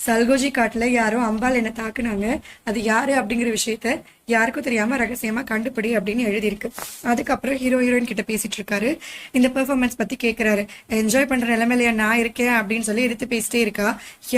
சல்கோஜி காட்டுல யாரோ அம்பால் என்ன தாக்குனாங்க, அது யாரு அப்படிங்கிற விஷயத்த யாருக்கும் தெரியாம ரகசியமா கண்டுபிடி அப்படின்னு எழுதியிருக்கு. அதுக்கப்புறம் ஹீரோ ஹீரோயின் கிட்ட பேசிட்டு இருக்காரு. இந்த பெர்ஃபார்மன்ஸ் பத்தி கேட்கிறாரு. என்ஜாய் பண்ற நிலைமையில நான் இருக்கேன் அப்படின்னு சொல்லி எடுத்து பேசிட்டே இருக்கா.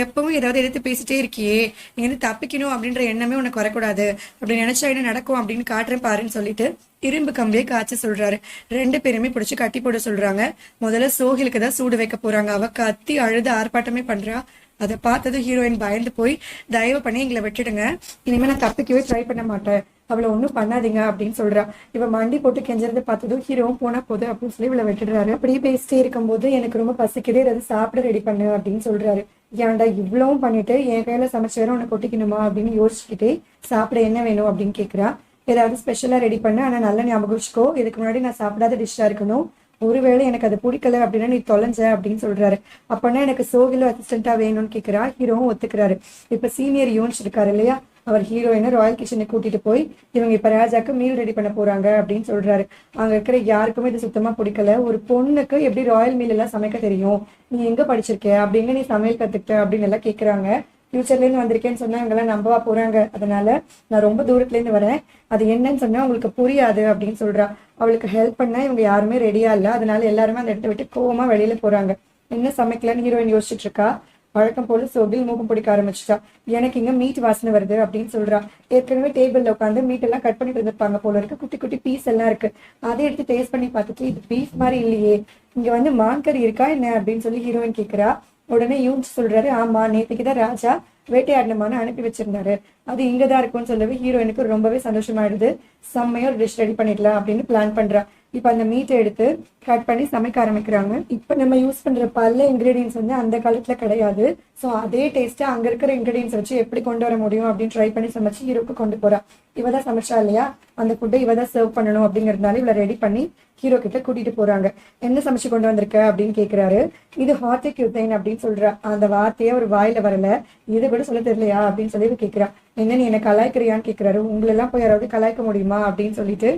எப்பவும் ஏதாவது எடுத்து பேசிட்டே இருக்கியே, நீ வந்து தப்பிக்கணும் அப்படின்ற எண்ணமே உனக்கு வரக்கூடாது, அப்படி நினைச்சா என்ன நடக்கும் அப்படின்னு காட்டுறேன் பாருன்னு சொல்லிட்டு இரும்பு கம்பியை காய்ச்ச சொல்றாரு. ரெண்டு பேருமே பிடிச்சி கட்டி போட சொல்றாங்க. முதல்ல சோகிலுக்கு தான் சூடு வைக்க போறாங்க. அவ கத்தி அழுது ஆர்ப்பாட்டமே பண்றா. அதை பார்த்தது ஹீரோயின் பயந்து போய், தயவு பண்ணி எங்களை விட்டுடுங்க, இனிமே நான் தப்பிக்கவே ட்ரை பண்ண மாட்டேன், அவளை ஒன்றும் பண்ணாதீங்க அப்படின்னு சொல்றா. இவ மண்டி போட்டு கெஞ்சறது பார்த்ததும் ஹீரோவும் போனா போகுது அப்படின்னு சொல்லி இவளை விட்டுடுறாரு. அப்படியே பேசிட்டே இருக்கும்போது, எனக்கு ரொம்ப பசிக்குது, ஏதாவது சாப்பிட ரெடி பண்ணு அப்படின்னு சொல்றாரு. ஏன்டா இவ்வளவும் பண்ணிட்டு என் கையில சமைச்சு வேற உன்னை கொட்டிக்கணுமா அப்படின்னு யோசிச்சுக்கிட்டே, சாப்பிட என்ன வேணும் அப்படின்னு கேட்கிறா. ஏதாவது ஸ்பெஷலா ரெடி பண்ணு, ஆனா நல்ல ஞாபகம் வச்சுக்கோ, இதுக்கு முன்னாடி நான் சாப்பிடாத டிஷ்ஷா இருக்கணும், ஒருவேளை எனக்கு அது பிடிக்கல அப்படின்னா நீ தொலைஞ்ச அப்படின்னு சொல்றாரு. அப்பனா எனக்கு சோகில அசிஸ்டண்டா வேணும்னு கேட்கிறா. ஹீரோவும் ஒத்துக்கிறாரு. இப்ப சீனியர் யூன்ஸ் இருக்காரு இல்லையா, அவர் ஹீரோயினை ராயல் கிச்சனுக்கு கூட்டிட்டு போய், இவங்க இப்ப ராஜாக்கு மீல் ரெடி பண்ண போறாங்க அப்படின்னு சொல்றாரு. அங்க இருக்கிற யாருக்குமே இது சுத்தமா பிடிக்கல. ஒரு பொண்ணுக்கு எப்படி ராயல் மீல் எல்லாம் சமைக்க தெரியும், நீ எங்க படிச்சிருக்க, அப்படிங்க நீ சமையல் கத்துக்கிட்ட அப்படின்னு எல்லாம் கேக்குறாங்க. ஃபியூச்சர்ல இருந்து வந்திருக்கேன்னு சொன்னா இவங்க எல்லாம் நம்பவா போறாங்க, அதனால நான் ரொம்ப தூரத்துல இருந்து வரேன், அது என்னன்னு சொன்னா உங்களுக்கு புரியாது அப்படின்னு சொல்றா. அவளுக்கு ஹெல்ப் பண்ண இவங்க யாருமே ரெடியா இல்ல, அதனால எல்லாருமே அந்த இடத்த விட்டு கோவமா வெளியில போறாங்க. என்ன சமைக்கலன்னு ஹீரோயின் யோசிச்சுட்டு இருக்கா. வழக்கம் போல சோகில் மூக்கம் பிடிக்க ஆரம்பிச்சுட்டா. எனக்கு இங்க மீட் வாசனை வருது அப்படின்னு சொல்றா. ஏற்கனவே டேபிள்ல உட்காந்து மீட் எல்லாம் கட் பண்ணிட்டு இருந்திருப்பாங்க போல இருக்கு. குட்டி குட்டி பீஸ் எல்லாம் இருக்கு. அதை எடுத்து டேஸ்ட் பண்ணி பார்த்துட்டு, இது பீஸ் மாதிரி இல்லையே, இங்க வந்து மான் கறி இருக்கா என்ன அப்படின்னு சொல்லி ஹீரோயின் கேக்குறா. உடனே யூன்ஸ் சொல்றாரு, ஆமா நேற்றுக்குதான் ராஜா வேட்டையாடணுமான்னு அனுப்பி வச்சிருந்தாரு, அது இங்கதான் இருக்கும்னு சொல்லவே ஹீரோயினுக்கு ரொம்பவே சந்தோஷமாயிடுது. செம்மையா ஒரு டிஷ் ரெடி பண்ணிடலாம் அப்படின்னு பிளான் பண்றா. இப்ப அந்த மீட்டை எடுத்து கட் பண்ணி சமைக்க ஆரம்பிக்கிறாங்க. இப்ப நம்ம யூஸ் பண்ற பல இன்கிரீடியன்ஸ் வந்து அந்த காலத்துல கிடையாது. சோ அதே டேஸ்ட் அங்க இருக்கிற இன்கிரீடியன்ஸ் வச்சு எப்படி கொண்டு வர முடியும் அப்படின்னு ட்ரை பண்ணி சமைச்சு ஹீரோக்கு கொண்டு போறா. இவதான் சமைச்சா இல்லையா, அந்த ஃபுட்டை இவதான் சர்வ் பண்ணணும் அப்படிங்கறதுனால இவளை ரெடி பண்ணி ஹீரோ கிட்ட கூட்டிட்டு போறாங்க. என்ன சமைச்சு கொண்டு வந்திருக்க அப்படின்னு கேக்குறாரு. இது ஹார்டி கியூத்தைன் அப்படின்னு சொல்றா. அந்த வார்த்தையே ஒரு வாயில வரல. இது கூட சொல்ல தெரியலையா அப்படின்னு சொல்லி கேக்குறா. என்ன நீ என்ன கலாய்க்கிறியான்னு கேக்குறாரு. உங்களெல்லாம் போய் யாராவது கலாய்க்க முடியுமா அப்படின்னு சொல்லிட்டு,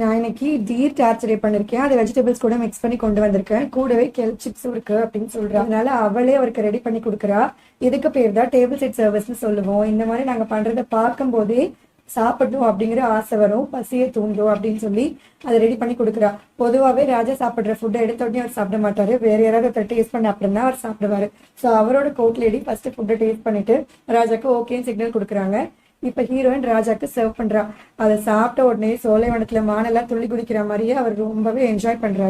நான் இன்னைக்கு டீர் டார்ச்சரே பண்ணிருக்கேன், அது வெஜிடபிள்ஸ் கூட மிக்ஸ் பண்ணி கொண்டு வந்திருக்கேன், கூடவே கெல்ப் சிப்ஸும் இருக்கு அப்படின்னு சொல்றா. அதனால அவளே அவருக்கு ரெடி பண்ணி கொடுக்குறா. இதுக்கு பேர் தான் டேபிள் செட் சர்வீஸ்னு சொல்லுவோம். இந்த மாதிரி நாங்க பண்றதை பார்க்கும் போதே சாப்பிடணும் அப்படிங்கிற ஆசை வரும், பசியை தூண்டும் அப்படின்னு சொல்லி அதை ரெடி பண்ணி கொடுக்குறா. பொதுவாகவே ராஜா சாப்பிட்ற ஃபுட்டை எடுத்த உடனே அவர் சாப்பிட மாட்டாரு, வேற யாராவது டேஸ்ட் பண்ண அப்புறம் தான் அவர் சாப்பிடுவாரு. ஸோ அவரோட கோட் லேடி ஃபர்ஸ்ட் ஃபுட்டை டேஸ்ட் பண்ணிட்டு ராஜாக்கு ஓகேன்னு சிக்னல் கொடுக்குறாங்க. இப்ப ஹீரோயின் ராஜாக்கு சர்வ் பண்றா. அதை சாப்பிட்ட உடனே சோலைவனத்துல மானெல்லாம் துள்ளி குதிக்கிற மாதிரியே அவர் ரொம்பவே என்ஜாய் பண்றாரு.